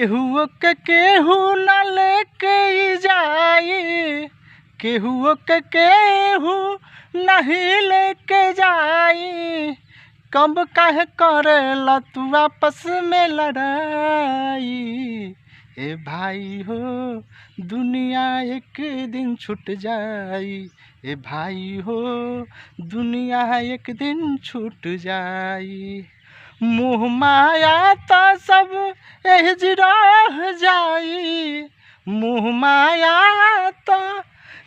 केहू के केहू न लेके जाई, केहू के केहू नहीं लेके जाई। कब काहे करेला तू आपस में लड़ाई। ए भाई हो दुनिया एक दिन छूट जाई, ए भाई हो दुनिया एक दिन छूट जाई। मोह माया तो सब एहज रह जाई, मोह माया तो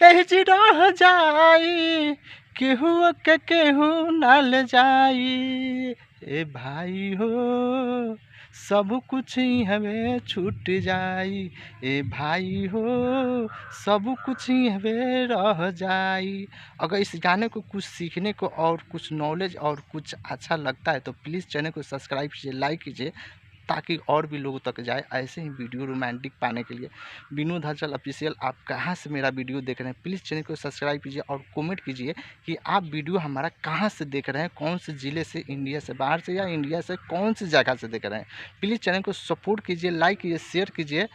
एहज रह जाई। केहू के केहू न ले जाई। ए भाई हो सब कुछ ही हमें छूट जाई। ए भाई हो सब कुछ ही हमें रह जाई। अगर इस गाने को कुछ सीखने को और कुछ नॉलेज और कुछ अच्छा लगता है तो प्लीज़ चैनल को सब्सक्राइब कीजिए, लाइक कीजिए, ताकि और भी लोगों तक जाए ऐसे ही वीडियो रोमांटिक पाने के लिए। विनोद हलचल ऑफिशियल, आप कहाँ से मेरा वीडियो देख रहे हैं प्लीज़ चैनल को सब्सक्राइब कीजिए और कमेंट कीजिए कि आप वीडियो हमारा कहाँ से देख रहे हैं, कौन से ज़िले से, इंडिया से बाहर से या इंडिया से कौन सी जगह से देख रहे हैं। प्लीज़ चैनल को सपोर्ट कीजिए, लाइक कीजिए, शेयर कीजिए।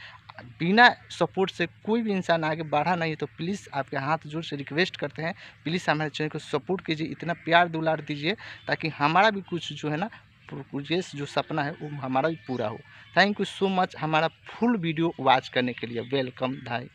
बिना सपोर्ट से कोई भी इंसान आगे बढ़ा नहीं, तो प्लीज़ आपके हाथ जोड़ से रिक्वेस्ट करते हैं प्लीज़ हमारे चैनल को सपोर्ट कीजिए, इतना प्यार दुलार दीजिए ताकि हमारा भी कुछ जो है ना प्रोग्रेस जो सपना है वो हमारा भी पूरा हो। थैंक यू सो मच हमारा फुल वीडियो वॉच करने के लिए। वेलकम भाई।